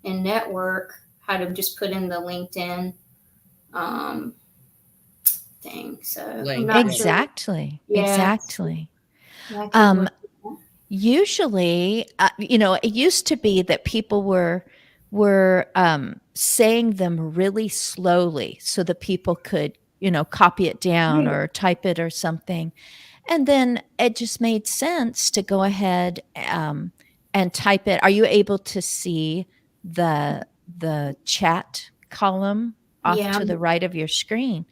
and network, how to just put in the LinkedIn um, thing. So I'm Link. not Yeah. sure. Exactly. Yes, Exactly. yeah, I can Um, look at that. Usually, it used to be that people were saying them really slowly so that people could, copy it down Right. or type it or something. And then it just made sense to go ahead and type it. Are you able to see the chat column off Yeah, to the right of your screen?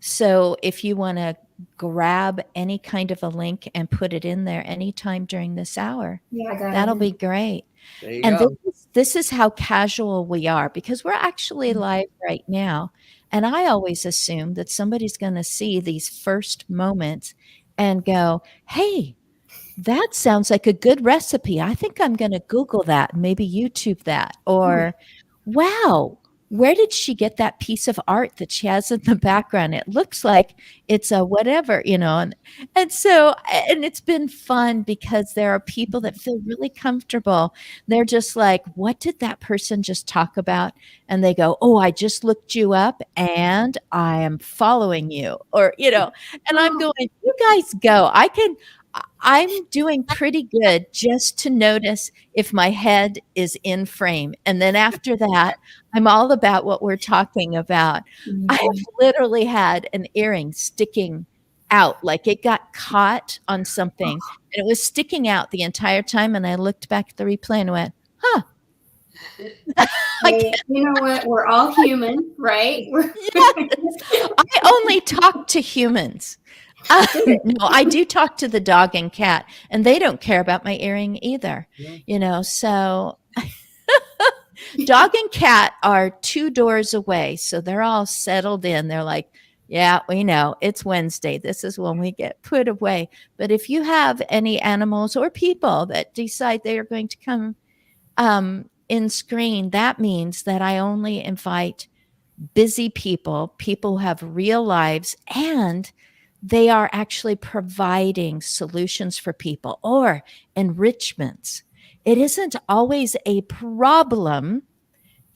So if you want to grab any kind of a link and put it in there anytime during this hour, yeah, I got it that'll in. be great. There you And go. this is how casual we are because we're actually live right now. And I always assume that somebody's going to see these first moments and go, hey, that sounds like a good recipe. I think I'm going to Google that and maybe YouTube that. Right. Or, wow, where did she get that piece of art that she has in the background? It looks like it's a whatever, and so, and it's been fun because there are people that feel really comfortable. They're just like, what did that person just talk about? And they go, oh, I just looked you up and I am following you. Or, and I'm Oh, going, you guys go. I'm doing pretty good just to notice if my head is in frame. And then after that, I'm all about what we're talking about. I've mhm. literally had an earring sticking out, like it got caught on something and it was sticking out the entire time. And I looked back at the replay and went, huh, I Hey, can't, you know what? We're all human, right? yes, I only talk to humans. Good. No, I do talk to the dog and cat, and they don't care about my earring either. Yeah. So dog and cat are 2 doors away, so they're all settled in. They're like, "Yeah, we know. It's Wednesday. This is when we get put away." But if you have any animals or people that decide they are going to come in screen, that means that I only invite busy people, people who have real lives, and they are actually providing solutions for people or enrichments. It isn't always a problem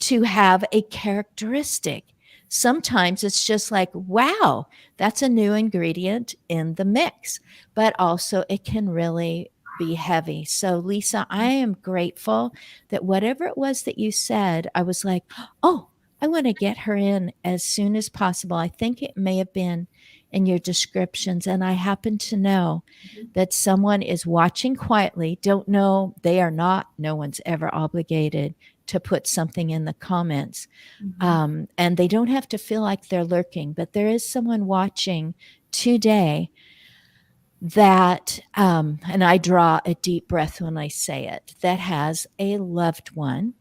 to have a characteristic. Sometimes it's just like, wow, that's a new ingredient in the mix, but also it can really be heavy. So, Lisa, I am grateful that whatever it was that you said, I was like, oh, I want to get her in as soon as possible. I think it may have been in your descriptions. And I happen to know that someone is watching quietly, don't know, they are not, no one's ever obligated to put something in the comments. Mhm. And they don't have to feel like they're lurking, but there is someone watching today that, and I draw a deep breath when I say it, that has a loved one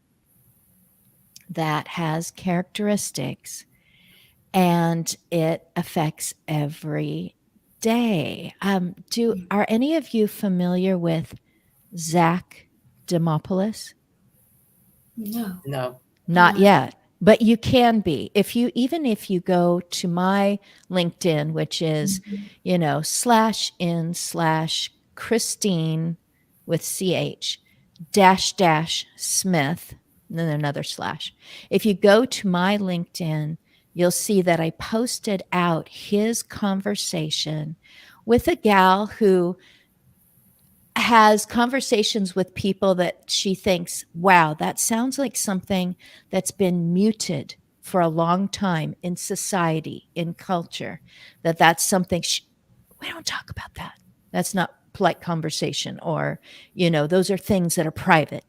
that has characteristics and it affects every day. Are any of you familiar with Zach Demopoulos? No, No. I'm Not not. yet, but you can be. Even if you go to my LinkedIn, which is, Mhm. /in/Christine with CH dash Smith, and then another slash. If you go to my LinkedIn, you'll see that I posted out his conversation with a gal who has conversations with people that she thinks, wow, that sounds like something that's been muted for a long time in society, in culture, that's something we don't talk about that. That's not polite conversation, or, those are things that are private.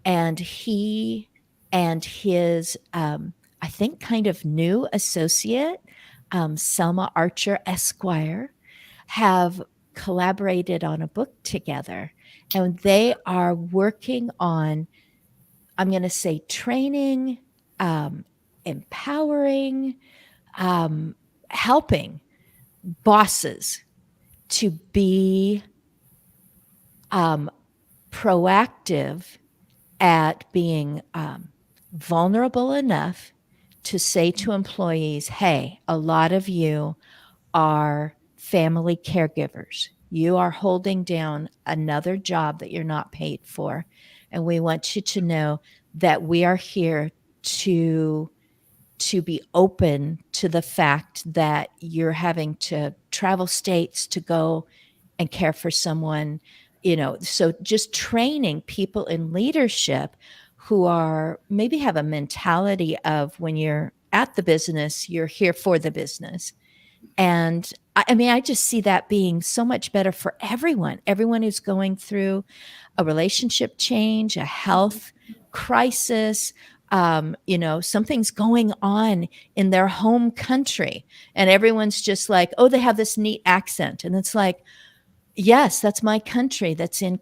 And he and his, I think, kind of new associate, Selma Archer Esquire, have collaborated on a book together. And they are working on, I'm going to say, training, um, empowering, um, helping bosses to be um, proactive at being vulnerable enough to say to employees, hey, a lot of you are family caregivers. You are holding down another job that you're not paid for. And we want you to know that we are here to be open to the fact that you're having to travel states to go and care for someone, so just training people in leadership who are maybe have a mentality of when you're at the business, you're here for the business. And I mean, I just see that being so much better for everyone who's going through a relationship change, a health crisis, something's going on in their home country. And everyone's just like, oh, they have this neat accent. And it's like, yes, that's my country that's in,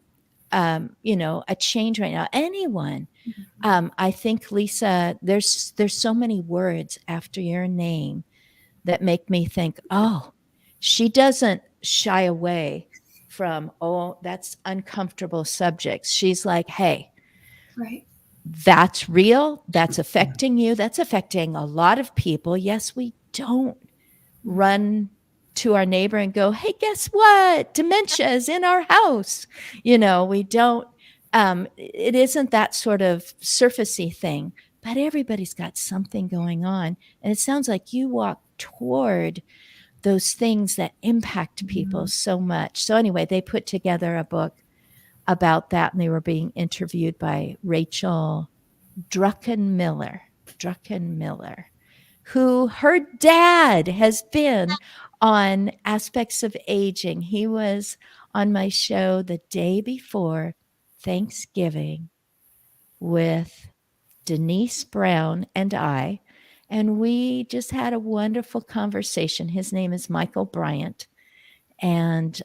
a change right now. Anyone. I think, Lisa, there's so many words after your name that make me think, oh, she doesn't shy away from, oh, that's uncomfortable subjects. She's like, hey, Right. that's real. That's affecting you. That's affecting a lot of people. Yes, we don't run to our neighbor and go, hey, guess what? Dementia is in our house. We don't, it isn't that sort of surfacey thing, but everybody's got something going on. And it sounds like you walk toward those things that impact people so much. So anyway, they put together a book about that, and they were being interviewed by Rachel Druckenmiller, who her dad has been on aspects of aging. He was on my show the day before Thanksgiving with Denise Brown and I, and we just had a wonderful conversation. His name is Michael Bryant. And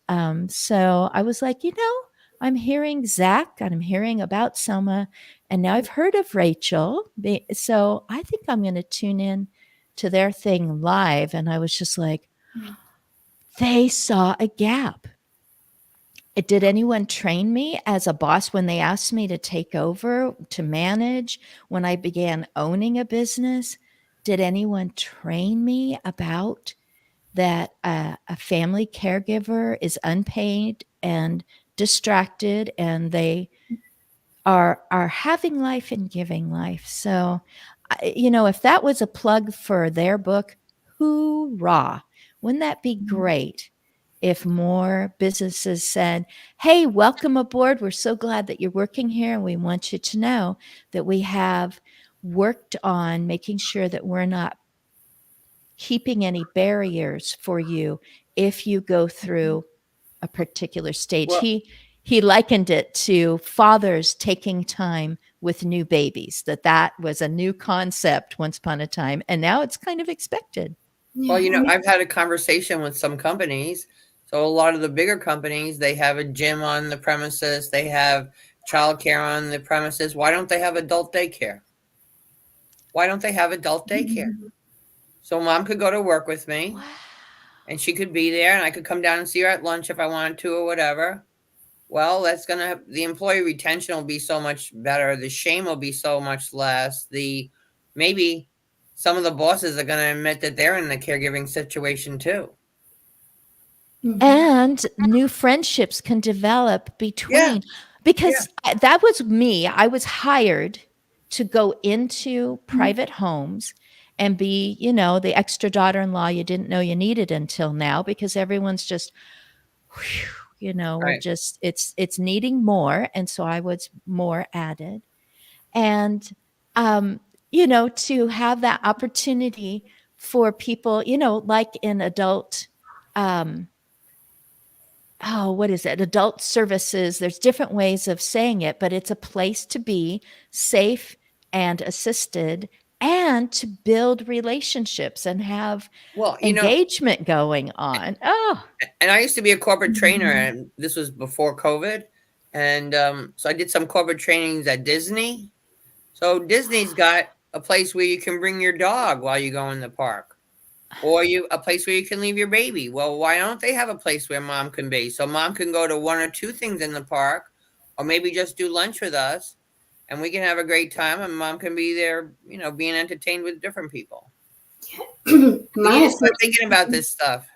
so I was like, I'm hearing Zach and I'm hearing about Selma, and now I've heard of Rachel. So I think I'm going to tune in to their thing live. And I was just like, they saw a gap. Did anyone train me as a boss when they asked me to take over, to manage, when I began owning a business? Did anyone train me about that a family caregiver is unpaid and distracted, and they are having life and giving life? So, if that was a plug for their book, hoorah! Wouldn't that be great if more businesses said, hey, welcome aboard. We're so glad that you're working here, and we want you to know that we have worked on making sure that we're not keeping any barriers for you if you go through a particular stage. Well, He likened it to fathers taking time with new babies, that was a new concept once upon a time, and now it's kind of expected. well, I've had a conversation with some companies. So a lot of the bigger companies, they have a gym on the premises, they have childcare on the premises. Why don't they have adult daycare? Why don't they have adult daycare? So mom could go to work with me, Wow. and she could be there, and I could come down and see her at lunch if I wanted to or whatever. Well, that's going to, the employee retention will be so much better. The shame will be so much less. Maybe some of the bosses are going to admit that they're in the caregiving situation too. And new friendships can develop between, because that was me. I was hired to go into private homes and be, the extra daughter-in-law you didn't know you needed until now, because everyone's just, we're Right. just, it's needing more. And so I was more added. And, to have that opportunity for people, like in adult, what is it? Adult services. There's different ways of saying it, but it's a place to be safe and assisted, and to build relationships and have engagement going on. Oh, and I used to be a corporate trainer, and this was before COVID. And so I did some corporate trainings at Disney. So Disney's got a place where you can bring your dog while you go in the park. Or a place where you can leave your baby. Well, why don't they have a place where mom can be? So mom can go to one or two things in the park, or maybe just do lunch with us, and we can have a great time, and mom can be there, being entertained with different people. Start thinking about this stuff.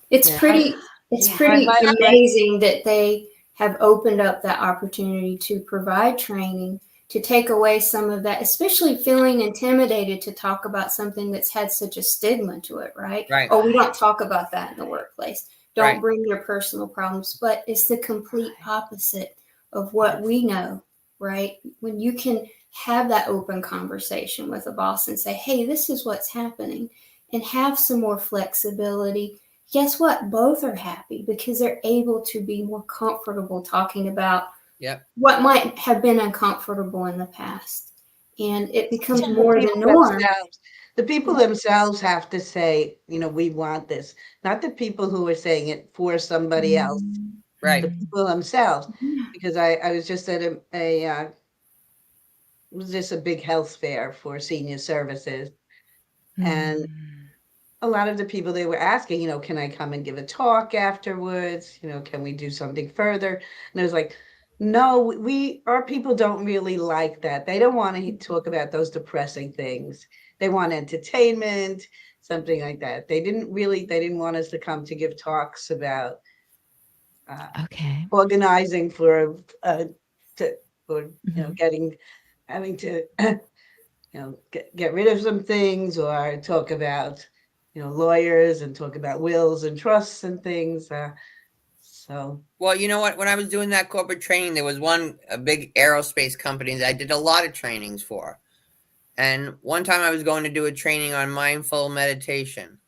It's pretty amazing that they have opened up that opportunity to provide training to take away some of that, especially feeling intimidated to talk about something that's had such a stigma to it, right? Right. Oh, we don't talk about that in the workplace. Don't Right. bring your personal problems. But it's the complete opposite of what we know, right? When you can have that open conversation with a boss and say, hey, this is what's happening, and have some more flexibility, guess what? Both are happy because they're able to be more comfortable talking about Yep. what might have been uncomfortable in the past. And it becomes The more the people norm. themselves- The people themselves have to say, we want this, not the people who are saying it for somebody else, Right. the people themselves. Because I was just at it was just a big health fair for senior services. And a lot of the people they were asking, can I come and give a talk afterwards? Can we do something further? And I was like, no, our people don't really like that. They don't want to talk about those depressing things. They want entertainment, something like that. They didn't want us to come to give talks about Okay. organizing for Mhm. having to get rid of some things, or talk about lawyers and talk about wills and trusts and things. So Well, you know what? When I was doing that corporate training, there was a big aerospace company that I did a lot of trainings for. And one time I was going to do a training on mindful meditation,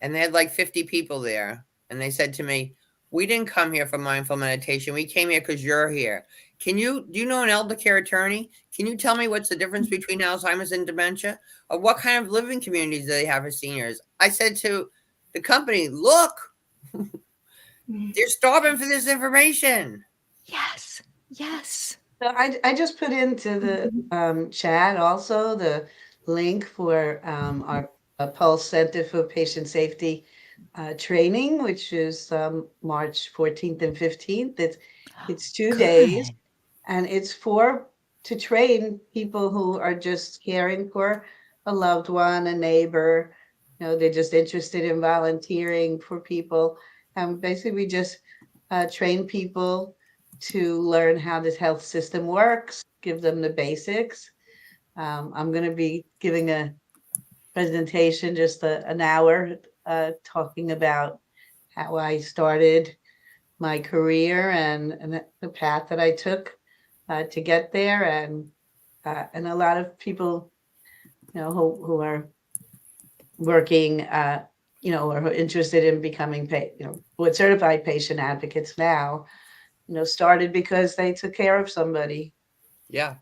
and they had like 50 people there. And they said to me, we didn't come here for mindful meditation. We came here because you're here. Do you know an elder care attorney? Can you tell me what's the difference between Alzheimer's and dementia? Or what kind of living communities do they have for seniors? I said to the company, look, they're starving for this information. Yes. Yes. So I just put into the chat also the link for our Pulse Center for Patient Safety training, which is March 14th and 15th. It's 2 days, Good. and it's to train people who are just caring for a loved one, a neighbor. They're just interested in volunteering for people. And basically, we just train people to learn how this health system works, give them the basics. I'm going to be giving a presentation, just an hour, talking about how I started my career and the path that I took to get there, and a lot of people, who are working, or who are interested in becoming, who are certified patient advocates now, started because they took care of somebody. Yeah.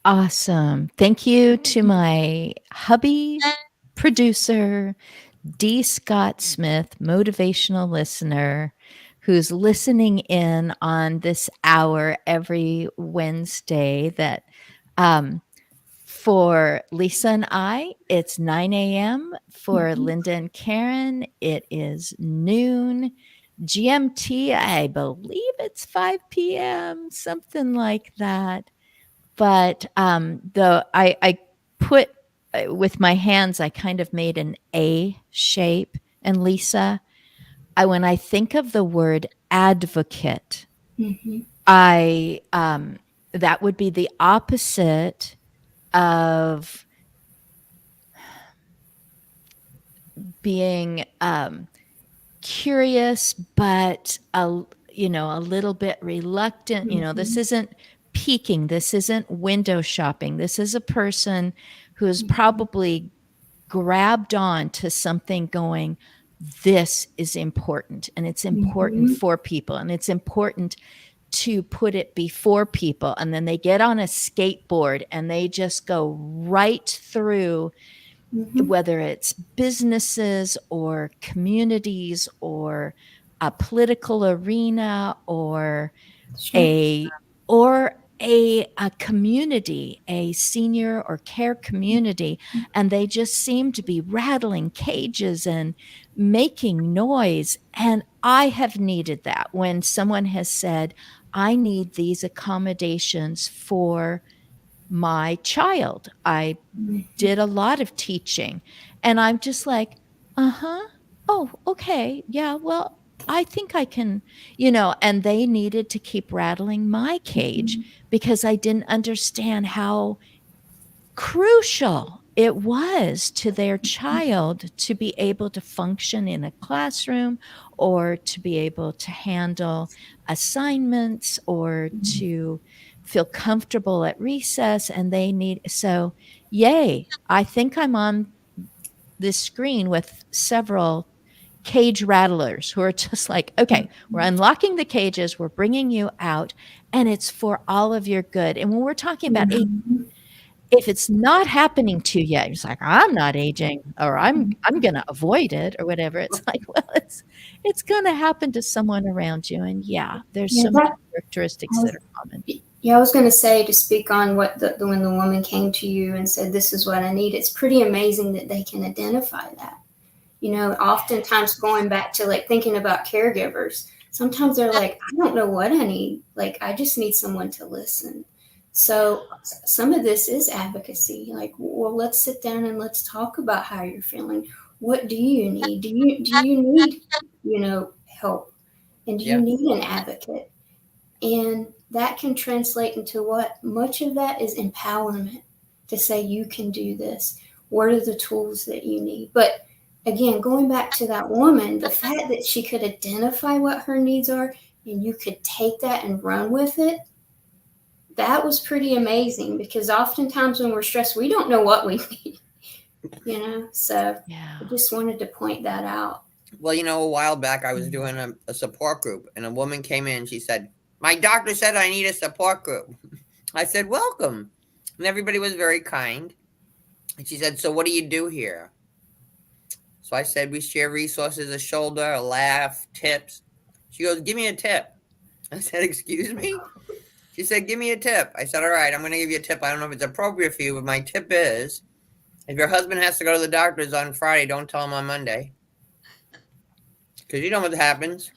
Awesome. Thank you to my hubby, producer, D. Scott Smith, motivational listener, who's listening in on this hour every Wednesday. That for Lisa and I, it's 9 a.m. For Linda and Karen, it is noon. GMT, I believe it's 5 p.m., something like that. But I put with my hands, I kind of made an A shape. And Lisa, when I think of the word advocate, I that would be the opposite of being curious, but a little bit reluctant. This isn't peeking. This isn't window shopping. This is a person who has probably grabbed on to something going, this is important, and it's important for people, and it's important to put it before people. And then they get on a skateboard and they just go right through, whether it's businesses or communities or a political arena or a community, a senior or care community, and they just seem to be rattling cages and making noise. And I have needed that when someone has said, I need these accommodations for my child. I did a lot of teaching, and I'm just like, uh-huh. Oh, okay. Yeah, well, I think I can, and they needed to keep rattling my cage because I didn't understand how crucial it was to their child to be able to function in a classroom or to be able to handle assignments or to feel comfortable at recess. And so yay, I think I'm on this screen with several cage rattlers who are just like, okay, we're unlocking the cages, we're bringing you out, and it's for all of your good. And when we're talking about age, if it's not happening to you yet, it's like, I'm not aging, or I'm gonna avoid it, or whatever. It's like, well, it's gonna happen to someone around you. And yeah, there's Yeah, so many characteristics that are common. Yeah, I was going to say, to speak on what when the woman came to you and said, "This is what I need." It's pretty amazing that they can identify that. Oftentimes going back to like thinking about caregivers, sometimes they're like, "I don't know what I need. Like, I just need someone to listen." So some of this is advocacy. Like, well, let's sit down and let's talk about how you're feeling. What do you need? Do you need help? And do you Yeah. need an advocate? And that can translate into what? Much of that is empowerment, to say you can do this. What are the tools that you need? But again, going back to that woman, the fact that she could identify what her needs are and you could take that and run with it, that was pretty amazing, because oftentimes when we're stressed, we don't know what we need, So Yeah. I just wanted to point that out. Well, a while back I was doing a support group, and a woman came in. She said, "My doctor said I need a support group." I said, "Welcome." And everybody was very kind. And she said, "So what do you do here?" So I said, "We share resources, a shoulder, a laugh, tips." She goes, "Give me a tip." I said, "Excuse me?" She said, "Give me a tip." I said, "All right, I'm going to give you a tip. I don't know if it's appropriate for you, but my tip is, if your husband has to go to the doctor's on Friday, don't tell him on Monday. Because you know what happens.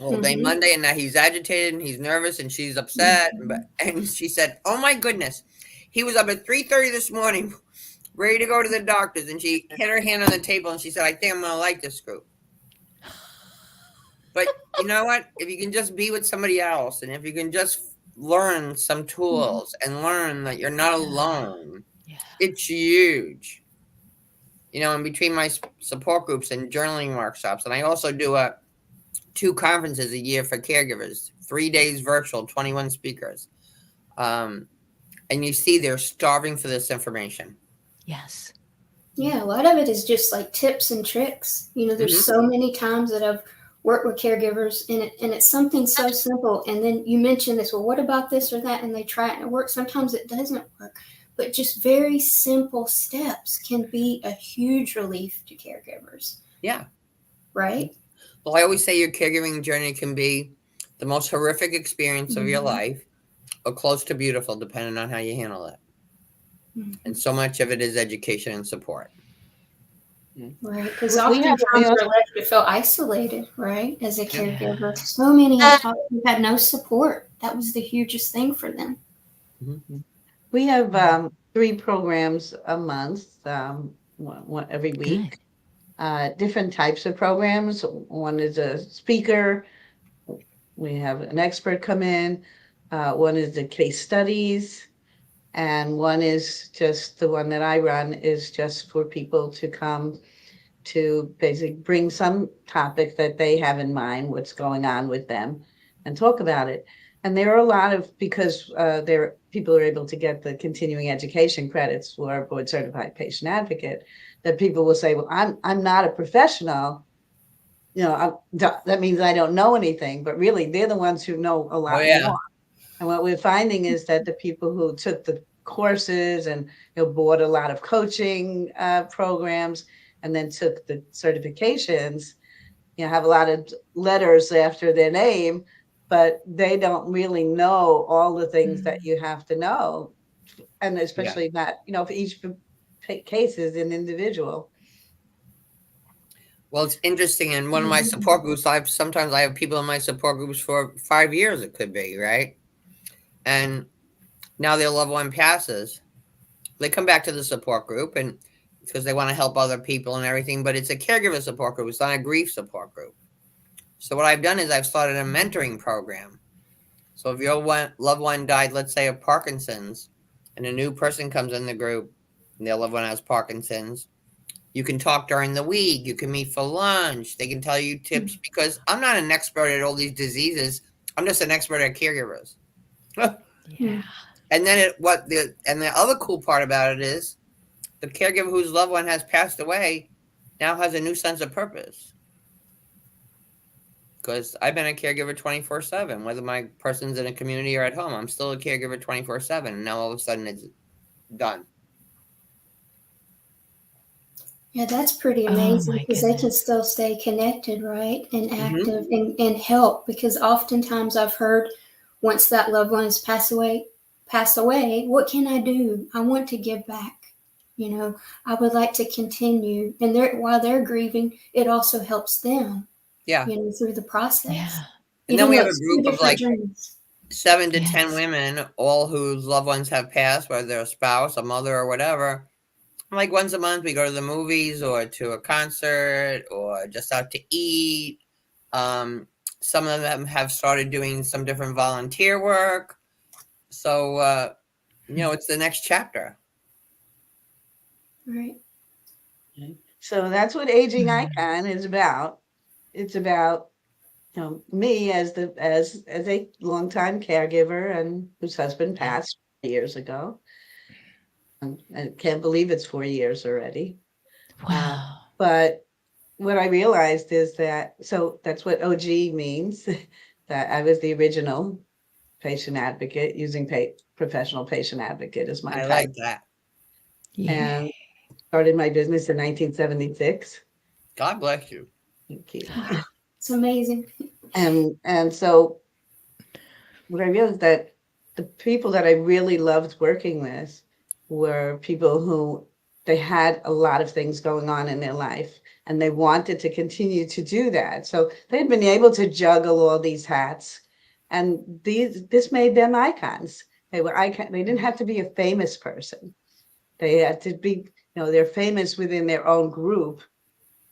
All day Monday, and now he's agitated and he's nervous and she's upset." And she said, "Oh my goodness, he was up at 3:30 this morning, ready to go to the doctor's." And she hit her hand on the table and she said, "I think I'm going to like this group." But you know what? If you can just be with somebody else, and if you can just learn some tools and learn that you're not alone, it's huge. In between my support groups and journaling workshops, and I also do 2 conferences a year for caregivers, 3 days virtual, 21 speakers. And you see they're starving for this information. Yes. Yeah, a lot of it is just like tips and tricks. There's so many times that I've worked with caregivers, and it's something so simple. And then you mention this, well, what about this or that? And they try it and it works. Sometimes it doesn't work. But just very simple steps can be a huge relief to caregivers. Yeah. Right? Well, I always say your caregiving journey can be the most horrific experience of your life, or close to beautiful, depending on how you handle it. And so much of it is education and support. Right, because oftentimes we're left to feel isolated, right, as a caregiver. So many have had no support. That was the hugest thing for them. We have 3 programs a month, one every week. Different types of programs. One is a speaker. We have an expert come in. One is the case studies. And one is just the one that I run is just for people to come to basically bring some topic that they have in mind, what's going on with them, and talk about it. And there are a lot of, because people are able to get the continuing education credits for a board certified patient advocate, that people will say, well, I'm not a professional. That means I don't know anything, but really they're the ones who know a lot more. And what we're finding is that the people who took the courses and bought a lot of coaching programs and then took the certifications, have a lot of letters after their name, but they don't really know all the things that you have to know. And especially not, for each case is an individual. Well, it's interesting. In one of my support groups, sometimes I have people in my support groups for 5 years, it could be, right? And now their loved one passes. They come back to the support group, and because they want to help other people and everything, but it's a caregiver support group. It's not a grief support group. So what I've done is I've started a mentoring program. So if your loved one died, let's say of Parkinson's, and a new person comes in the group, and their loved one has Parkinson's, you can talk during the week. You can meet for lunch. They can tell you tips, because I'm not an expert at all these diseases. I'm just an expert at caregivers. Yeah. And then the other cool part about it is the caregiver whose loved one has passed away now has a new sense of purpose. Because I've been a caregiver 24/7, whether my person's in a community or at home, I'm still a caregiver 24/7. And now all of a sudden it's done. Yeah, that's pretty Oh, amazing, my because they can goodness. still stay connected, right? And Mhm. active and help, because oftentimes I've heard once that loved one has passed away, what can I do? I want to give back. You know, I would like to continue. And while they're grieving, it also helps them, Yeah. through the process. Yeah. And then Even we though have a it's two group of different like journeys. 7 to 10 Yes. women, all whose loved ones have passed, whether they're a spouse, a mother, or whatever. Like once a month, we go to the movies or to a concert or just out to eat. Some of them have started doing some different volunteer work. So, it's the next chapter. Right. So that's what Aging Mhm. Icon is about. It's about me as a longtime caregiver and whose husband Yeah. passed years ago. I can't believe it's 4 years already. Wow. But what I realized is so that's what OG means, that I was the original patient advocate, using professional patient advocate as my I title, like that. Yeah. and started my business in 1976. God bless you. Thank you. Wow. It's amazing. And so what I realized that the people that I really loved working with were people who they had a lot of things going on in their life, and they wanted to continue to do that. So they'd been able to juggle all these hats, and this made them icons. They were icon. They didn't have to be a famous person. They had to be, they're famous within their own group,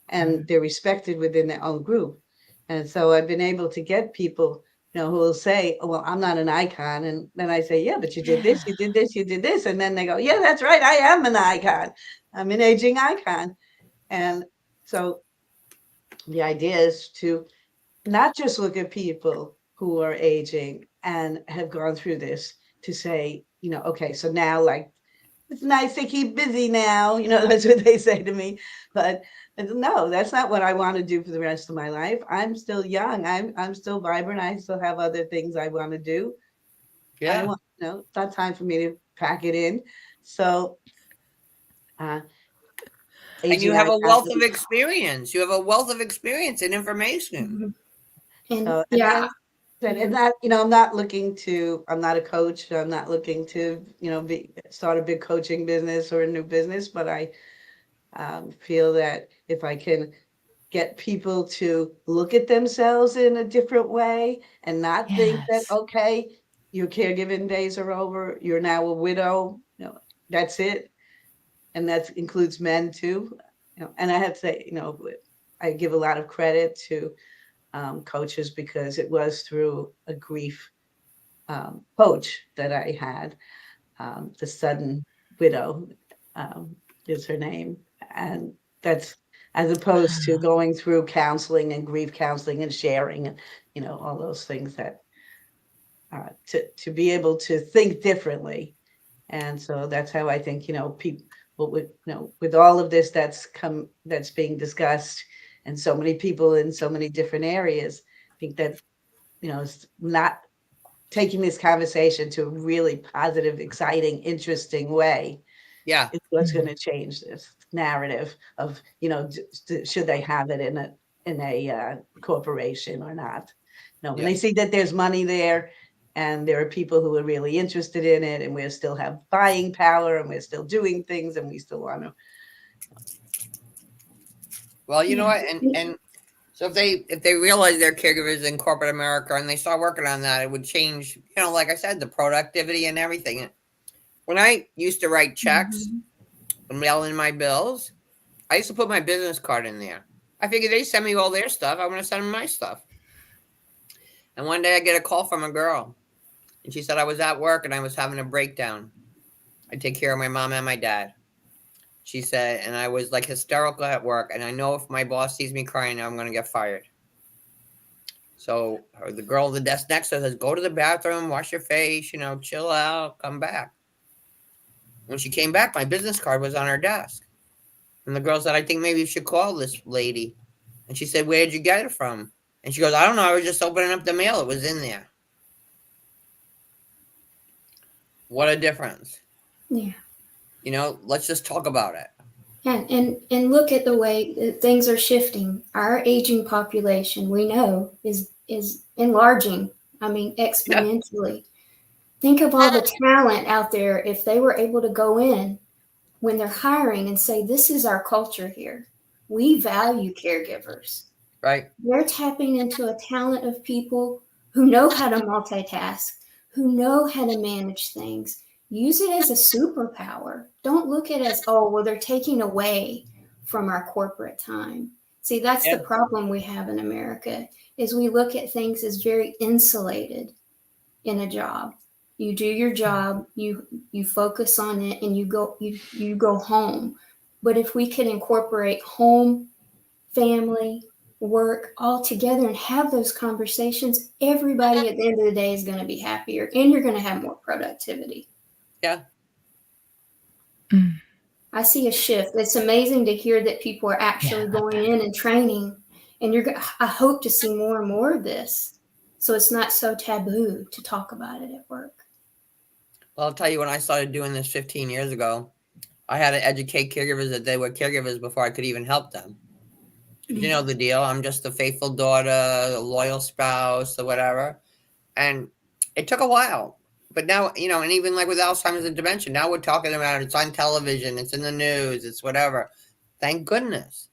and they're respected within their own group. And so I've been able to get people, who will say, oh, well, I'm not an icon. And then I say, yeah, but you did this, you did this, you did this. And then they go, yeah, that's right. I am an icon. I'm an aging icon. And so the idea is to not just look at people who are aging and have gone through this, to say, okay, so now, like, it's nice to keep busy now. That's what they say to me. But no, that's not what I want to do for the rest of my life. I'm still young. I'm still vibrant. I still have other things I want to do. I don't Yeah. want, it's not time for me to pack it in. So And you aging have a wealth icon. of experience. You have a wealth of experience and information. Mhm. And So, yeah, and that, I'm not a coach. I'm not looking to, start a big coaching business or a new business, but I feel that if I can get people to look at themselves in a different way and not think that, Yes. okay, your caregiving days are over, you're now a widow, that's it. And that includes men too. And I have to say, I give a lot of credit to coaches, because it was through a grief coach that I had. The sudden widow is her name. And that's as opposed to Wow. going through counseling and grief counseling and sharing and, all those things that to be able to think differently. And so that's how I think, people with all of this that's being discussed, and so many people in so many different areas, I think that, it's not taking this conversation to a really positive, exciting, interesting way Yeah. is what's going to change this narrative of, should they have it in a corporation or not? When Yeah. they see that there's money there, and there are people who are really interested in it, and we still have buying power, and we're still doing things, and we still want to. Well, you know yeah. what? And so if they realize they're caregivers in corporate America and they start working on that, it would change, like I said, the productivity and everything. When I used to write checks Mhm. and mail in my bills, I used to put my business card in there. I figured they send me all their stuff. I want to send them my stuff. And one day I get a call from a girl, and she said I was at work and I was having a breakdown. I take care of my mom and my dad. She said, and I was like hysterical at work, and I know if my boss sees me crying, I'm going to get fired. So the girl at the desk next to her says, go to the bathroom, wash your face, chill out, come back. When she came back, my business card was on her desk. And the girl said, I think maybe you should call this lady. And she said, where did you get it from? And she goes, I don't know. I was just opening up the mail. It was in there. What a difference. Yeah. Let's just talk about it. And look at the way that things are shifting. Our aging population, we know, is enlarging. I mean, exponentially. Yeah. Think of all the talent out there if they were able to go in when they're hiring and say, this is our culture here. We value caregivers. Right. They're tapping into a talent of people who know how to multitask, who know how to manage things. Use it as a superpower. Don't look at it as, oh, well, they're taking away from our corporate time. See, that's the problem we have in America, is we look at things as very insulated in a job. You do your job, you focus on it, and you go home. But if we could incorporate home, family, work all together and have those conversations, everybody at the end of the day is going to be happier, and you're going to have more productivity. Yeah. I see a shift. It's amazing to hear that people are actually going in and training, and I hope to see more and more of this, so it's not so taboo to talk about it at work. Well, I'll tell you, when I started doing this 15 years ago, I had to educate caregivers that they were caregivers before I could even help them. You know the deal. I'm just a faithful daughter, a loyal spouse, or whatever. And it took a while. But now, and even like with Alzheimer's and dementia, now we're talking about it. It's on television. It's in the news. It's whatever. Thank goodness.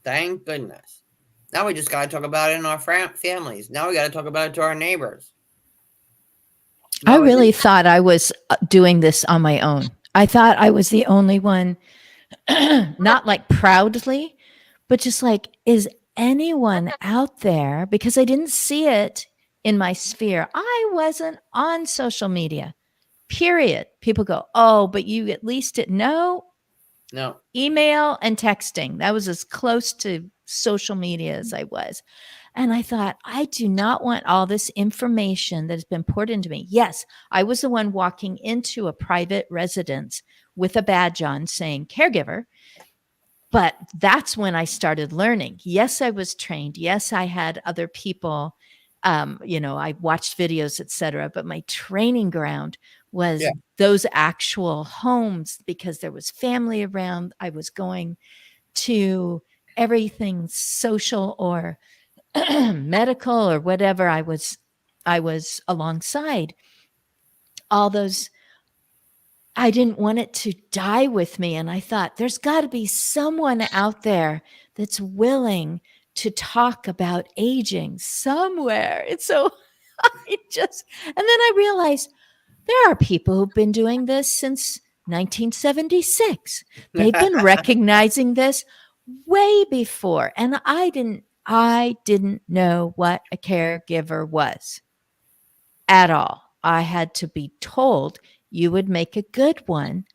Thank goodness. Now we just got to talk about it in our families. Now we got to talk about it to our neighbors. I really thought I was doing this on my own. I thought I was the only one, not like proudly, but just like, is anyone out there? Because I didn't see it in my sphere. I wasn't on social media, period. People go, oh, but you at least didn't know. No. Email and texting. That was as close to social media as I was. And I thought, I do not want all this information that has been poured into me. Yes, I was the one walking into a private residence with a badge on saying caregiver. But that's when I started learning. Yes, I was trained. Yes, I had other people, I watched videos, etc. But my training ground was those actual homes, because there was family around. I was going to everything social or medical or whatever I was alongside. All those, I didn't want it to die with me. And I thought, there's got to be someone out there that's willing to talk about aging somewhere. And so and then I realized there are people who've been doing this since 1976. They've been recognizing this way before. And I didn't know what a caregiver was at all. I had to be told you would make a good one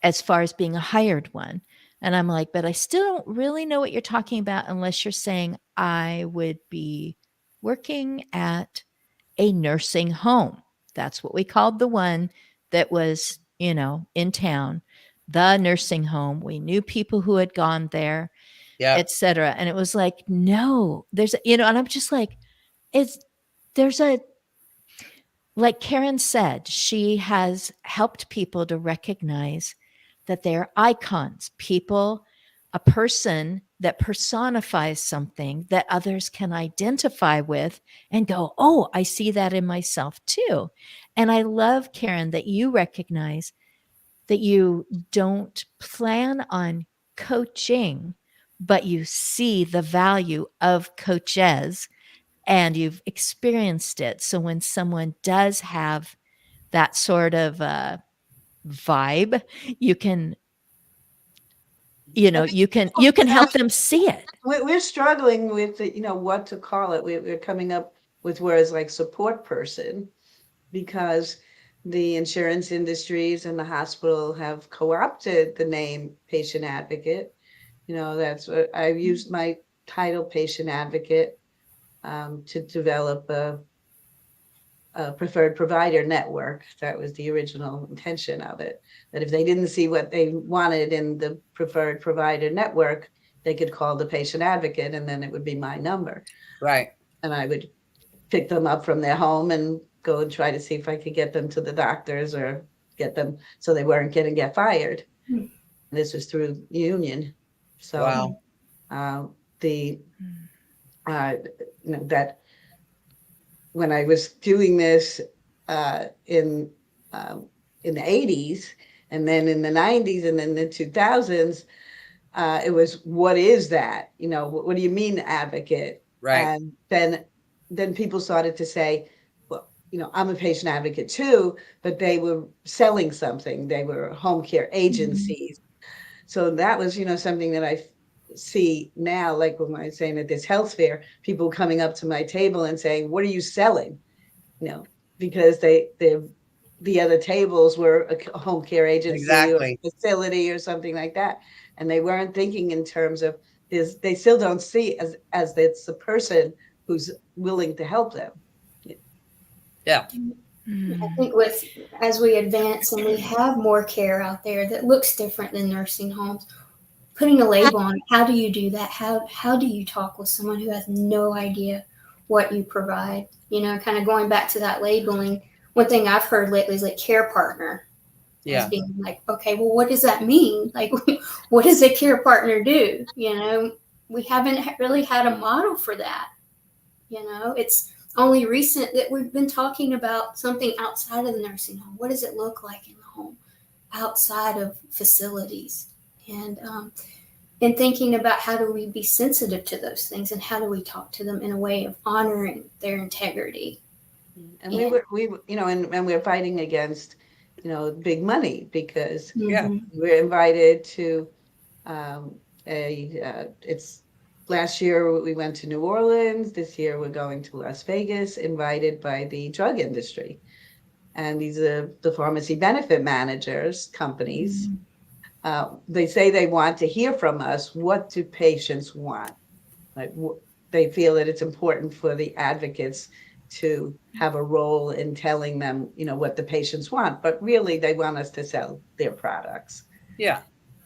as far as being a hired one. And I'm like, but I still don't really know what you're talking about unless you're saying I would be working at a nursing home. That's what we called the one that was, in town, the nursing home. We knew people who had gone there, etc. And it was like, no, there's, and I'm just like, like Karen said, she has helped people to recognize that they're icons, a person that personifies something that others can identify with and go, oh, I see that in myself too. And I love, Karen, that you recognize that you don't plan on coaching, but you see the value of coaches and you've experienced it. So when someone does have that sort of vibe, you can help them see it. We're struggling with what to call it. We're coming up with words like support person, because the insurance industries and the hospital have co-opted the name patient advocate. That's what I used my title, patient advocate, to develop a preferred provider network. That was the original intention of it. That if they didn't see what they wanted in the preferred provider network, they could call the patient advocate, and then it would be my number. Right. And I would pick them up from their home and go and try to see if I could get them to the doctors or get them so they weren't going to get fired. This was through union. So Wow. That when I was doing this in the 80s, and then in the 90s, and then the 2000s, it was, what is that? What do you mean advocate? Right. And then people started to say, well, I'm a patient advocate too, but they were selling something. They were home care agencies. So that was, something that I see now, like when I was saying at this health fair, people coming up to my table and saying, what are you selling? Because the other tables were a home care agency Exactly. or facility or something like that. And they weren't thinking in terms of they still don't see as it's the person who's willing to help them. Yeah. I think as we advance and we have more care out there that looks different than nursing homes, putting a label on it, how do you do that? How do you talk with someone who has no idea what you provide? Kind of going back to that labeling. One thing I've heard lately is like care partner. Yeah. As being like, okay, well, what does that mean? Like, what does a care partner do? We haven't really had a model for that. It's only recent that we've been talking about something outside of the nursing home. What does it look like in the home, outside of facilities? And thinking about how do we be sensitive to those things, and how do we talk to them in a way of honoring their integrity. And we're fighting against, big money, because we're invited to it's last year we went to New Orleans. This year we're going to Las Vegas, invited by the drug industry. And these are the pharmacy benefit managers, companies. They say they want to hear from us. What do patients want? Like, they feel that it's important for the advocates to have a role in telling them, what the patients want. But really, they want us to sell their products. Yeah.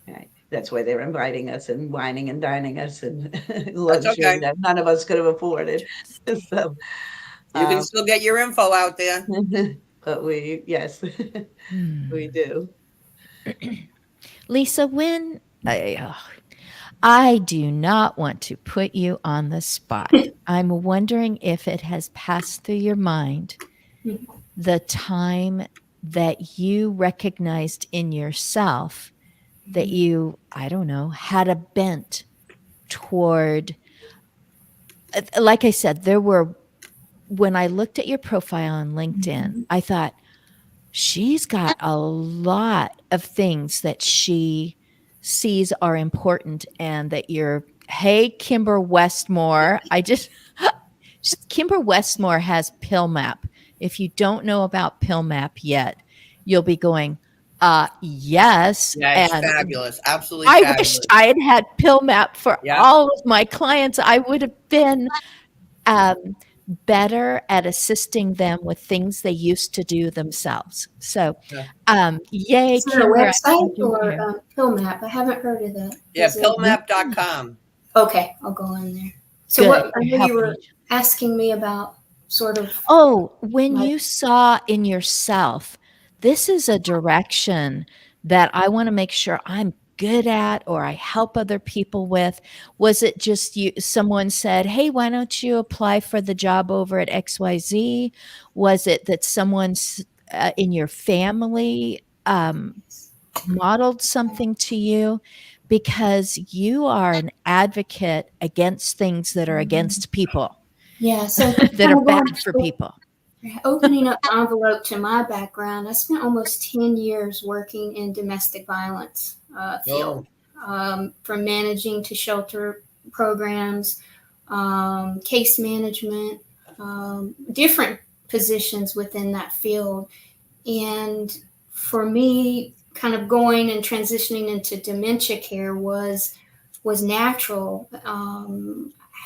Right. That's why they're inviting us and wining and dining us and luxury okay. that none of us could have afforded. So You can still get your info out there. But we do. Lisa, I do not want to put you on the spot. I'm wondering if it has passed through your mind the time that you recognized in yourself that you, I don't know, had a bent toward, like I said, when I looked at your profile on LinkedIn, I thought, she's got a lot of things that she sees are important, and that hey, Kimber Westmore. Kimber Westmore has PillMap. If you don't know about PillMap yet, you'll be going, yes. Yeah, it's and fabulous. Absolutely I fabulous. wished I had had PillMap for all of my clients. I would have been better at assisting them with things they used to do themselves. So, yay. Is there a website or PillMap? I haven't heard of that. Yeah, pillmap.com. Okay, I'll go in there. So Good. I know you were asking me about sort of. When you saw in yourself, this is a direction that I want to make sure I'm good at, or I help other people with. Was it just someone said, hey, why don't you apply for the job over at XYZ? Was it that someone's in your family modeled something to you? Because you are an advocate against things that are against people. Yeah, so that are bad for people. Opening up the envelope to my background, I spent almost 10 years working in domestic violence field, from managing to shelter programs, case management, different positions within that field. And for me, kind of going and transitioning into dementia care was natural.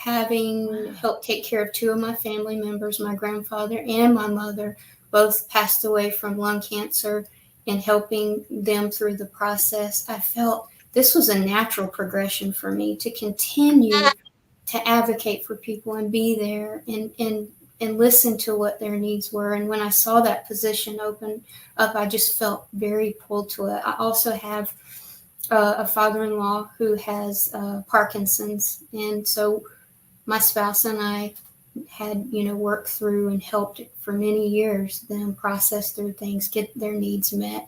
Having helped take care of two of my family members, my grandfather and my mother, both passed away from lung cancer, and helping them through the process, I felt this was a natural progression for me to continue to advocate for people and be there and listen to what their needs were. And when I saw that position open up, I just felt very pulled to it. I also have a father-in-law who has Parkinson's, and so my spouse and I had worked through and helped for many years them process through things, get their needs met,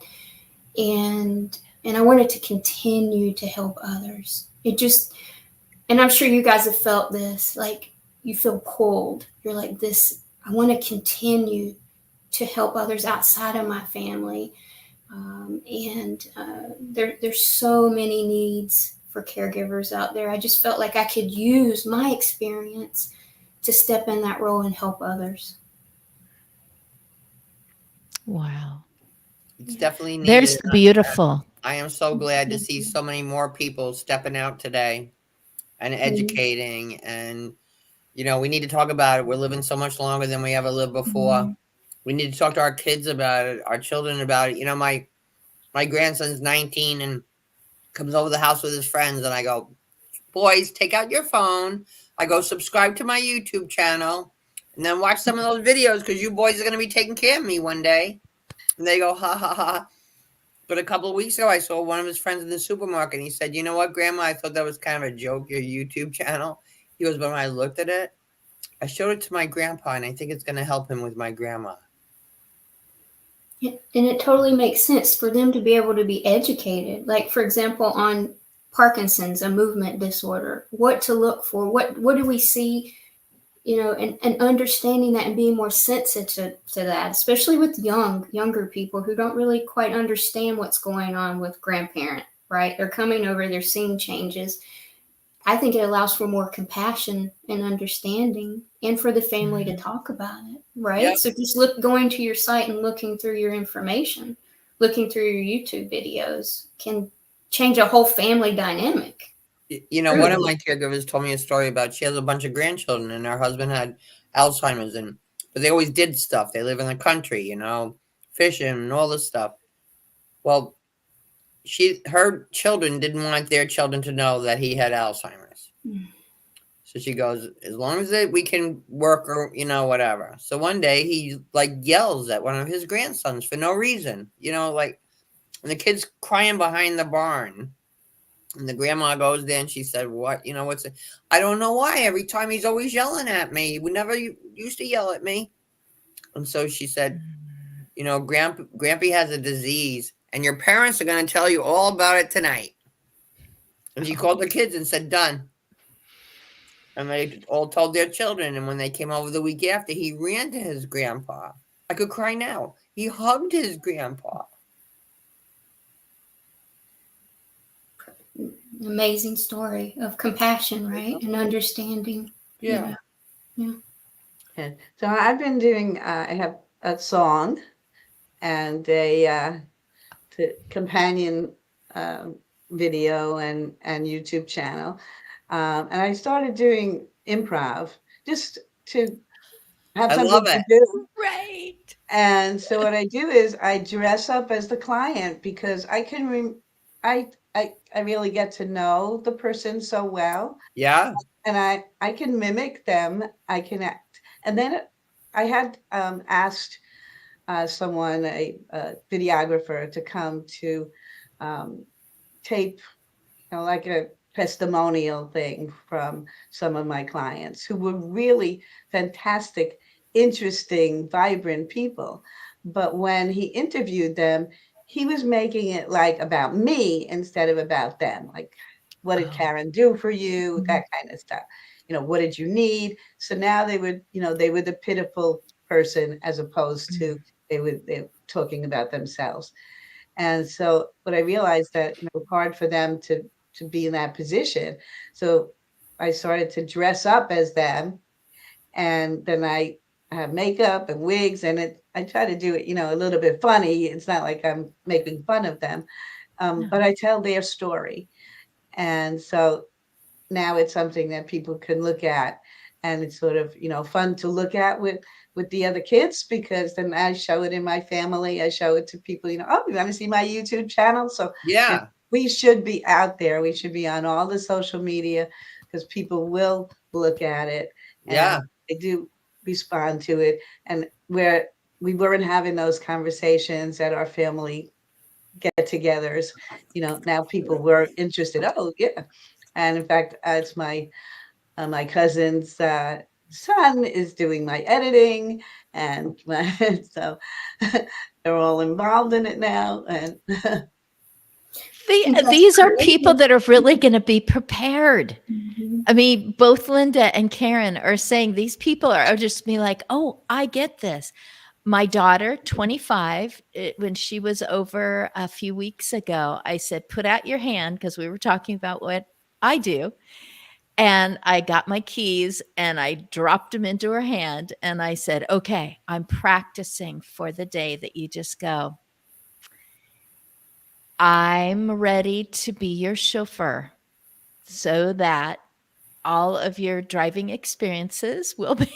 and I wanted to continue to help others. And I'm sure you guys have felt this, like you feel pulled. You're like, this, I want to continue to help others outside of my family. There's so many needs for caregivers out there. I just felt like I could use my experience to step in that role and help others. Wow. It's definitely needed. There's beautiful. I am so glad to see so many more people stepping out today and educating. And, we need to talk about it. We're living so much longer than we ever lived before. We need to talk to our kids about it, our children about it. My grandson's 19 and comes over the house with his friends, and I go, boys, take out your phone. I go, subscribe to my YouTube channel, and then watch some of those videos because you boys are going to be taking care of me one day. And they go, ha, ha, ha. But a couple of weeks ago, I saw one of his friends in the supermarket, and he said, you know what, Grandma, I thought that was kind of a joke, your YouTube channel. He goes, but when I looked at it, I showed it to my grandpa, and I think it's going to help him with my grandma. And it totally makes sense for them to be able to be educated. Like, for example, on Parkinson's, a movement disorder, what to look for, what do we see, and understanding that and being more sensitive to that, especially with younger people who don't really quite understand what's going on with grandparent, right? They're coming over, they're seeing changes. I think it allows for more compassion and understanding, and for the family to talk about it, right? Yep. So just going to your site and looking through your information, looking through your YouTube videos can change a whole family dynamic. One of my caregivers told me a story about she has a bunch of grandchildren, and her husband had Alzheimer's, but they always did stuff. They live in the country, fishing and all this stuff. Well, her children didn't want their children to know that he had Alzheimer's. So she goes, as long as we can work or, whatever. So one day he yells at one of his grandsons for no reason, and the kid's crying behind the barn. And the grandma goes there and she said, what, what's it? I don't know why. Every time he's always yelling at me. He would never used to yell at me. And so she said, Grampy has a disease. And your parents are going to tell you all about it tonight. And she called the kids and said, done. And they all told their children. And when they came over the week after, he ran to his grandpa. I could cry now. He hugged his grandpa. Amazing story of compassion, right? And understanding. Yeah. So I've been doing, I have a song and a companion video and YouTube channel. And I started doing improv just to have something to do. Right. And so what I do is I dress up as the client because I can, I really get to know the person so well. Yeah. And I can mimic them. I can act. And then I had asked someone, a videographer, to come to tape, like a testimonial thing from some of my clients who were really fantastic, interesting, vibrant people. But when he interviewed them, he was making it about me instead of about them. Like, what did Karen do for you? That kind of stuff. What did you need? So now they would, they were the pitiful person as opposed to they were talking about themselves. And so, but I realized that it was hard for them to be in that position. So I started to dress up as them And then I have makeup and wigs, and I try to do it, a little bit funny. It's not like I'm making fun of them, but I tell their story. And so now it's something that people can look at, and it's sort of, fun to look at with the other kids, because then I show it in my family. I show it to people, oh, you want to see my YouTube channel? So Yeah. we should be out there. We should be on all the social media, because people will look at it, Yeah. and they do respond to it. And where we weren't having those conversations at our family get-togethers, now people were interested. Oh, yeah. And in fact, it's my cousin's son is doing my editing, and so they're all involved in it now. And These are people that are really going to be prepared. Mm-hmm. I mean, both Linda and Karen are saying these people are just be like, oh, I get this. My daughter, 25, when she was over a few weeks ago, I said, put out your hand, because we were talking about what I do. And I got my keys and I dropped them into her hand. And I said, okay, I'm practicing for the day that you just go, I'm ready to be your chauffeur, so that all of your driving experiences will be,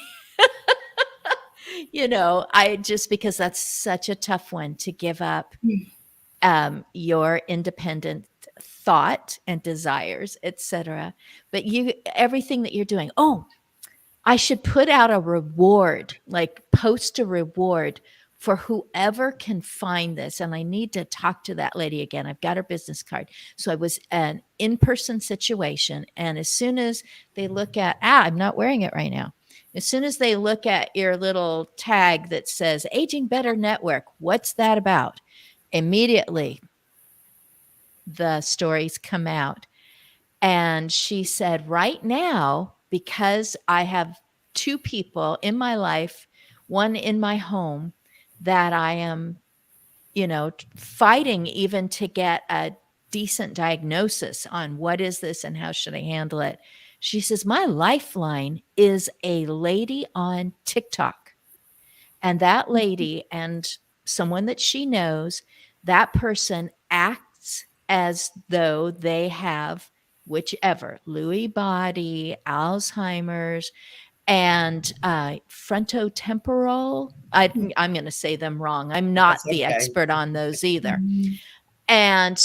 because that's such a tough one to give up, your independent thought and desires, etc. But everything that you're doing, I should put out a reward, like post a reward for whoever can find this. And I need to talk to that lady again. I've got her business card. So I was an in-person situation. And as soon as they look at, I'm not wearing it right now. As soon as they look at your little tag that says Aging Better Network, what's that about? Immediately, the stories come out. And she said, right now, because I have two people in my life, one in my home, that I am, fighting even to get a decent diagnosis on what is this and how should I handle it. She says, my lifeline is a lady on TikTok. And that lady and someone that she knows, that person acts as though they have whichever, Lewy body, Alzheimer's, and frontotemporal. I'm going to say them wrong. I'm not That's the okay. expert on those either. Mm-hmm. And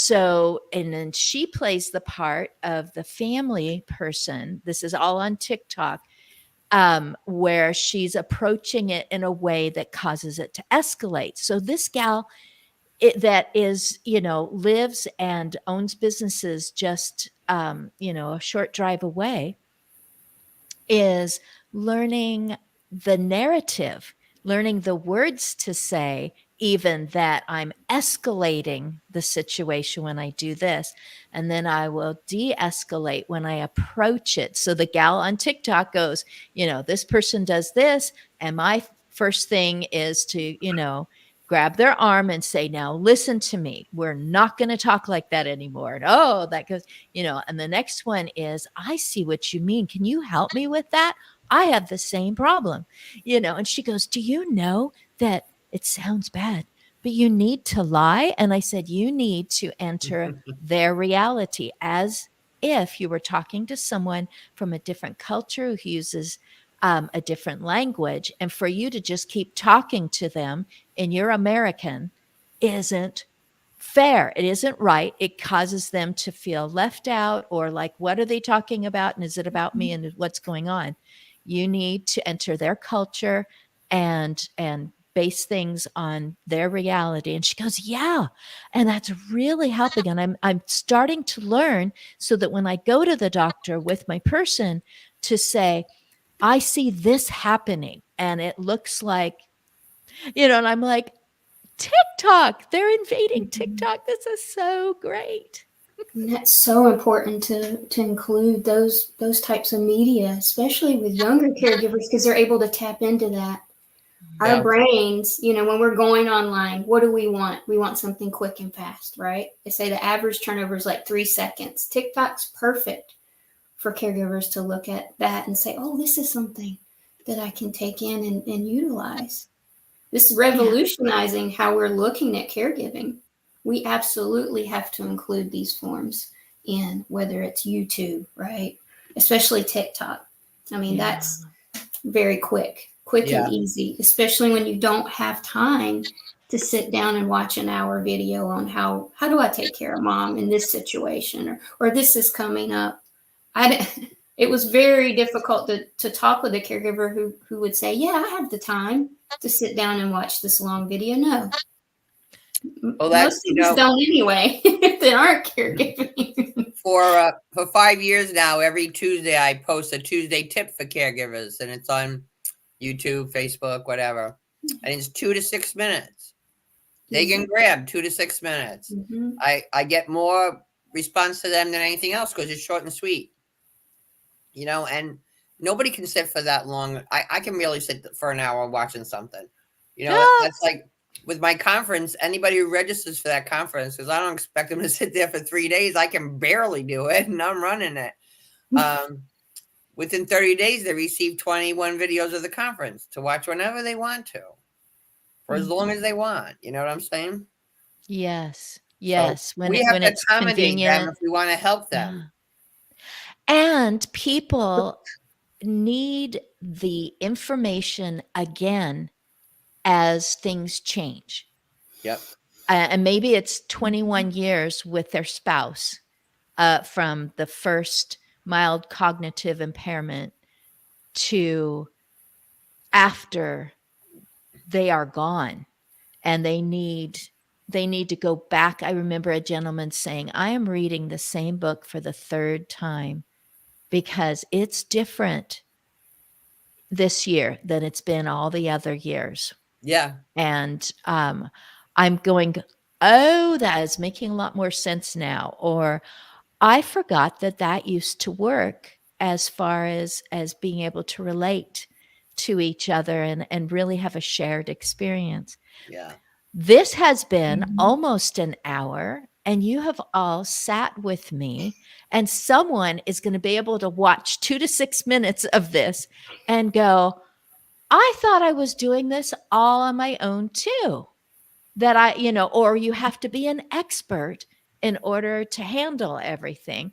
then she plays the part of the family person. This is all on TikTok, where she's approaching it in a way that causes it to escalate. So this gal that is, lives and owns businesses just, a short drive away, is learning the narrative, learning the words to say, even that I'm escalating the situation when I do this. And then I will de-escalate when I approach it. So the gal on TikTok goes, this person does this. And my first thing is to, grab their arm and say, now listen to me. We're not going to talk like that anymore. And that goes, and the next one is, I see what you mean. Can you help me with that? I have the same problem, and she goes, do you know that it sounds bad, but you need to lie? And I said, you need to enter their reality as if you were talking to someone from a different culture who uses a different language. And for you to just keep talking to them in your American isn't fair. It isn't right. It causes them to feel left out, or like, what are they talking about? And is it about me? And what's going on? You need to enter their culture and base things on their reality. And she goes, yeah. And that's really helping. And I'm starting to learn, so that when I go to the doctor with my person, to say, I see this happening and it looks like, and I'm like, TikTok, they're invading TikTok. This is so great. And that's so important to include those types of media, especially with younger caregivers, because they're able to tap into that. Yeah. Our brains, when we're going online, what do we want? We want something quick and fast, right? They say the average turnover is like 3 seconds. TikTok's perfect for caregivers to look at that and say, oh, this is something that I can take in and utilize. This is revolutionizing how we're looking at caregiving. We absolutely have to include these forms in, whether it's YouTube, right? Especially TikTok. I mean, that's very quick and easy, especially when you don't have time to sit down and watch an hour video on how do I take care of mom in this situation, or this is coming up. It was very difficult to talk with a caregiver who would say, yeah, I have the time to sit down and watch this long video. No. Well, most of us don't anyway, if they aren't caregiving. For 5 years now, every Tuesday I post a Tuesday tip for caregivers, and it's on YouTube, Facebook, whatever. And it's 2 to 6 minutes. They can grab 2 to 6 minutes. Mm-hmm. I get more response to them than anything else because it's short and sweet. And nobody can sit for that long. I can really sit for an hour watching something. That's like with my conference, anybody who registers for that conference, because I don't expect them to sit there for 3 days. I can barely do it, and I'm running it. Within 30 days, they receive 21 videos of the conference to watch whenever they want to, for as long as they want. You know what I'm saying? Yes. So when we have to it's accommodate convenient. them if we want to help them. And people need the information again as things change. Yep. And maybe it's 21 years with their spouse from the first mild cognitive impairment to after they are gone, and they need to go back. I remember a gentleman saying, I am reading the same book for the third time because it's different this year than it's been all the other years. Yeah. And I'm going, oh, that is making a lot more sense now. Or I forgot that used to work as far as being able to relate to each other and really have a shared experience. Yeah. This has been almost an hour, and you have all sat with me, and someone is going to be able to watch 2 to 6 minutes of this and go, I thought I was doing this all on my own too. Or you have to be an expert in order to handle everything.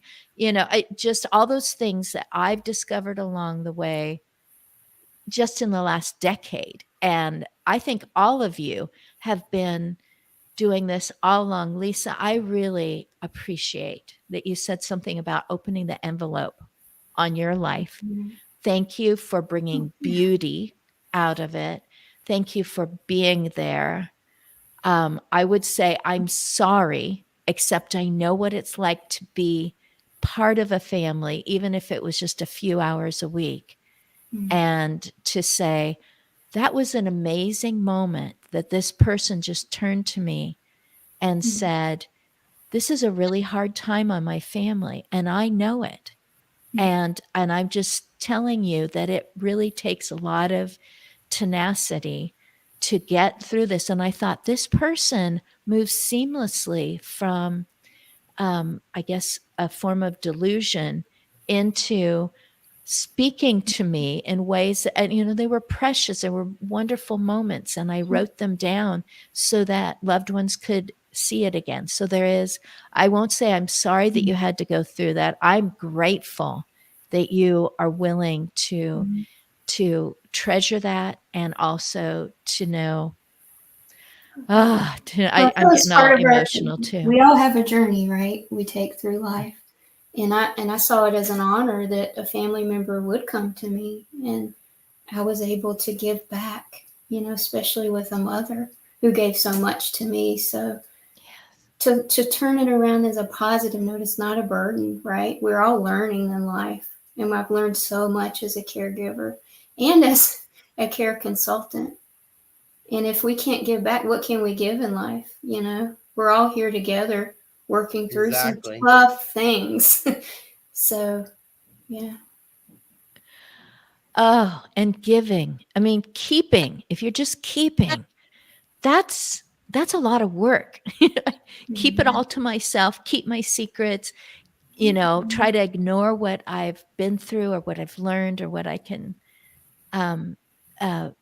Just all those things that I've discovered along the way just in the last decade. And I think all of you have been doing this all along. Lisa, I really appreciate that you said something about opening the envelope on your life. Mm-hmm. Thank you for bringing beauty out of it. Thank you for being there. I would say I'm sorry, except I know what it's like to be part of a family, even if it was just a few hours a week. Mm-hmm. And to say, that was an amazing moment that this person just turned to me and said, this is a really hard time on my family, and I know it. And I'm just telling you that it really takes a lot of tenacity to get through this. And I thought, this person moves seamlessly from, I guess, a form of delusion into speaking to me in ways that, and they were precious. They were wonderful moments, and I wrote them down so that loved ones could see it again. So I won't say I'm sorry that you had to go through that. I'm grateful that you are willing to treasure that, and also to know, I'm getting all emotional too. We all have a journey, right? We take through life. And I saw it as an honor that a family member would come to me, and I was able to give back, especially with a mother who gave so much to me. So to turn it around as a positive note, it's not a burden, right? We're all learning in life. And I've learned so much as a caregiver and as a care consultant. And if we can't give back, what can we give in life? We're all here together working through some tough things. So, yeah. Oh, and giving. I mean, keeping. If you're just keeping, that's a lot of work. Keep it all to myself, keep my secrets, try to ignore what I've been through or what I've learned or what I can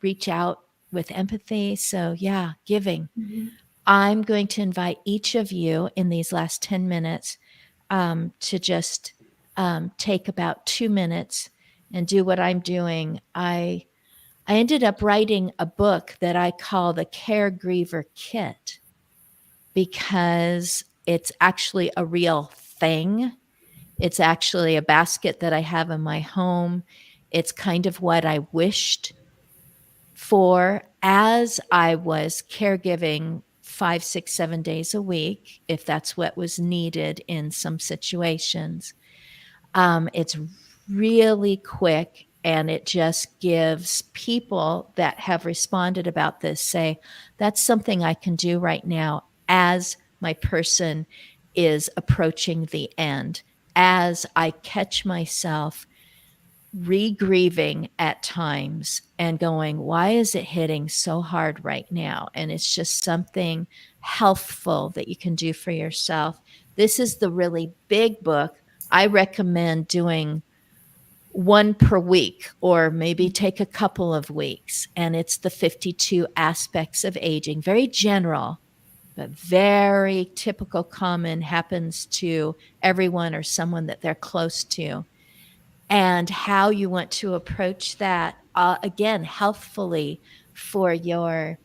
reach out with empathy. So, yeah, giving. Mhm. I'm going to invite each of you in these last 10 minutes to just take about 2 minutes and do what I'm doing. I ended up writing a book that I call the Caregiver Kit because it's actually a real thing. It's actually a basket that I have in my home. It's kind of what I wished for as I was caregiving 5, 6, 7 days a week, if that's what was needed in some situations. It's really quick and it just gives people that have responded about this say, that's something I can do right now as my person is approaching the end, as I catch myself re-grieving at times and going, why is it hitting so hard right now? And it's just something healthful that you can do for yourself. This is the really big book. I recommend doing one per week or maybe take a couple of weeks. And it's the 52 aspects of aging, very general, but very typical, common, happens to everyone or someone that they're close to. And how you want to approach that, again, healthfully for your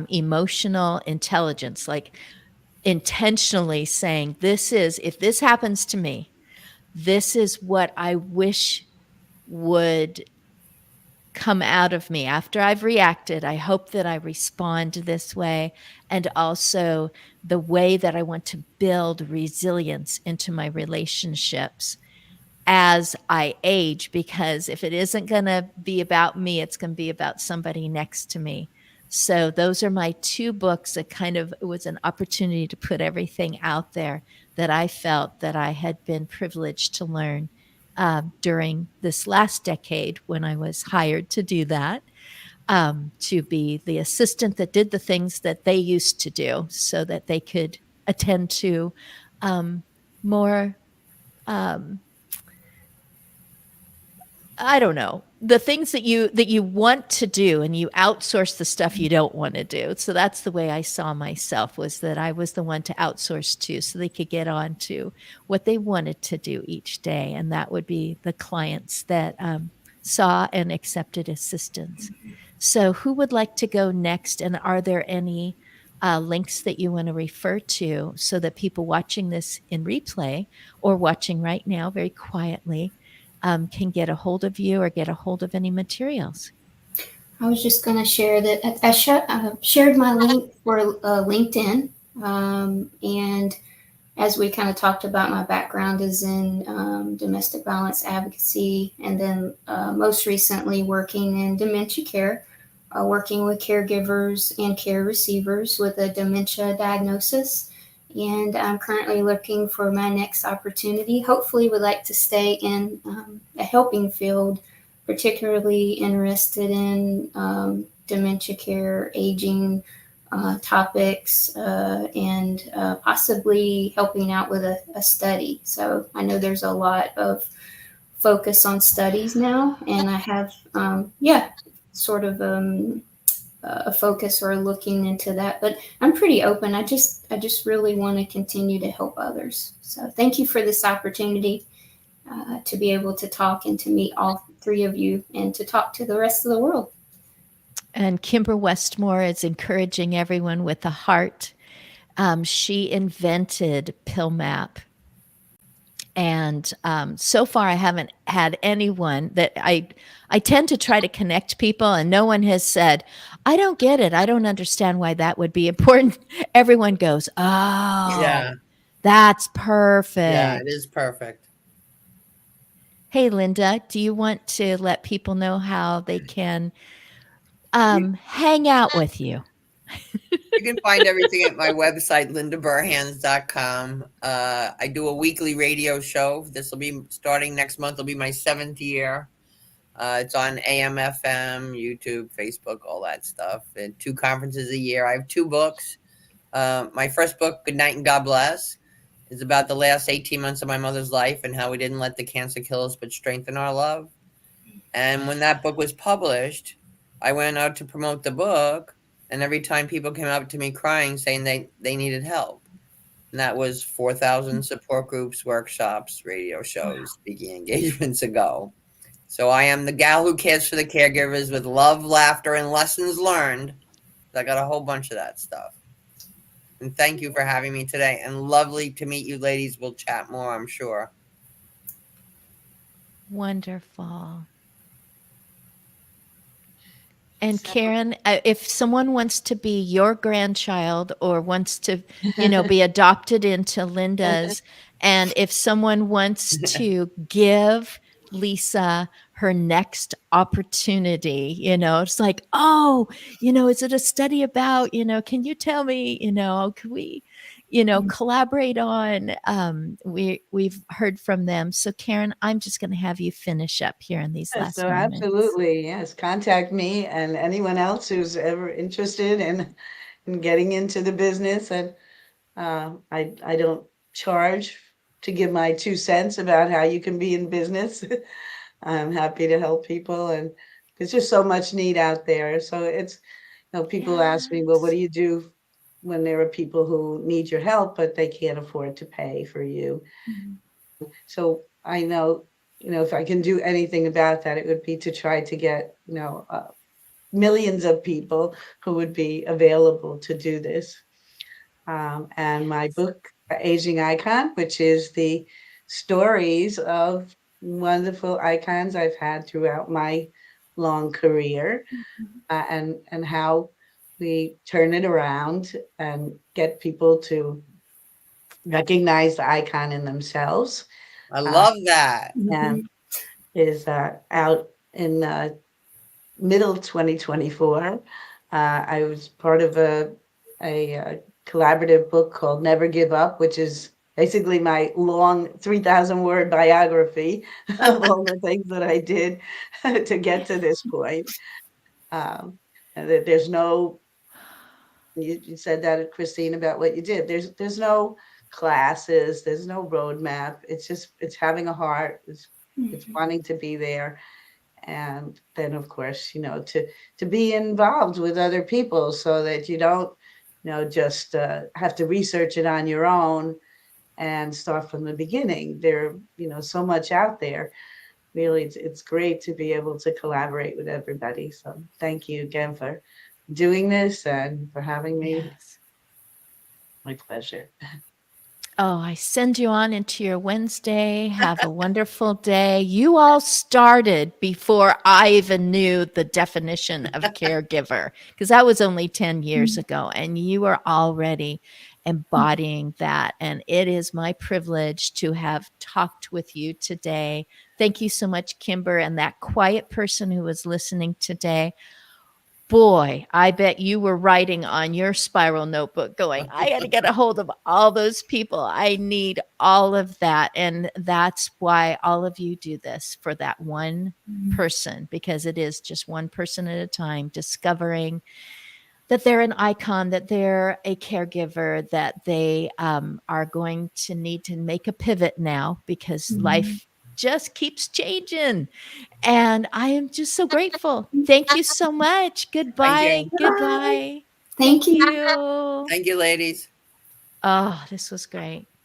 emotional intelligence, like intentionally saying, this is, if this happens to me, this is what I wish would come out of me after I've reacted. I hope that I respond this way. And also the way that I want to build resilience into my relationships as I age, because if it isn't going to be about me, it's going to be about somebody next to me. So those are my 2 books that kind of, it was an opportunity to put everything out there that I felt that I had been privileged to learn during this last decade when I was hired to do that, to be the assistant that did the things that they used to do so that they could attend to more I don't know, the things that you want to do, and you outsource the stuff you don't want to do. So that's the way I saw myself, was that I was the one to outsource to so they could get on to what they wanted to do each day. And that would be the clients that saw and accepted assistance. So who would like to go next? And are there any links that you want to refer to so that people watching this in replay or watching right now very quietly can get a hold of you or get a hold of any materials? I was just going to share that I shared my link for LinkedIn. And as we kind of talked about, my background is in domestic violence advocacy, and then most recently working in dementia care, working with caregivers and care receivers with a dementia diagnosis. And I'm currently looking for my next opportunity. Hopefully would like to stay in a helping field, particularly interested in dementia care, aging topics, and possibly helping out with a study. So I know there's a lot of focus on studies now, and I have, sort of a focus or looking into that, but I'm pretty open. I just really want to continue to help others. So thank you for this opportunity to be able to talk and to meet all 3 of you and to talk to the rest of the world. And Kimber Westmore is encouraging everyone with a heart. She invented PillMap. And so far, I haven't had anyone that I tend to try to connect people, and no one has said, I don't get it. I don't understand why that would be important. Everyone goes, oh, Yeah. That's perfect. Yeah, it is perfect. Hey, Linda, do you want to let people know how they can hang out with you? You can find everything at my website, lindaburhans.com. I do a weekly radio show. This will be starting next month. It'll be my 7th year. It's on AM, FM, YouTube, Facebook, all that stuff. And 2 conferences a year. I have 2 books. My first book, Good Night and God Bless, is about the last 18 months of my mother's life and how we didn't let the cancer kill us, but strengthen our love. And when that book was published, I went out to promote the book, and every time people came up to me crying saying they needed help. And that was 4,000 support groups, workshops, radio shows, speaking engagements ago. So I am the gal who cares for the caregivers with love, laughter, and lessons learned. I got a whole bunch of that stuff. And thank you for having me today. And lovely to meet you ladies. We'll chat more, I'm sure. Wonderful. And Karen, if someone wants to be your grandchild or wants to, be adopted into Linda's, and if someone wants to give Lisa her next opportunity, it's like, oh, is it a study about, can you tell me, could we, collaborate on, we've heard from them. So Karen, I'm just going to have you finish up here in these last So moments. absolutely, yes. Contact me and anyone else who's ever interested in getting into the business. And I don't charge to give my 2 cents about how you can be in business. I'm happy to help people, and there's just so much need out there. So it's, people ask me, well, what do you do when there are people who need your help, but they can't afford to pay for you? So I know, if I can do anything about that, it would be to try to get, millions of people who would be available to do this. And my book, Aging Icon, which is the stories of wonderful icons I've had throughout my long career, and how we turn it around and get people to recognize the icon in themselves. I love that. And is out in middle 2024. I was part of a collaborative book called Never Give Up, which is basically my long 3,000 word biography of all the things that I did to get to this point. And that there's no, you said that, Christine, about what you did. There's no classes, there's no roadmap. It's having a heart. It's wanting to be there. And then, of course, to be involved with other people so that you don't, just have to research it on your own and start from the beginning. There, so much out there. Really, it's great to be able to collaborate with everybody. So thank you again for doing this and for having me. Yes. My pleasure. Oh, I send you on into your Wednesday. Have a wonderful day. You all started before I even knew the definition of caregiver, because that was only 10 years ago, and you are already embodying that. And it is my privilege to have talked with you today. Thank you so much, Kimber, and that quiet person who was listening today. Boy, I bet you were writing on your spiral notebook going, I got to get a hold of all those people. I need all of that. And that's why all of you do this, for that one person, because it is just one person at a time, discovering that they're an icon, that they're a caregiver, that they are going to need to make a pivot now because life just keeps changing. And I am just so grateful. Thank you so much. Goodbye. Thank you. Goodbye. Thank you. you. Thank you, ladies. Oh, this was great.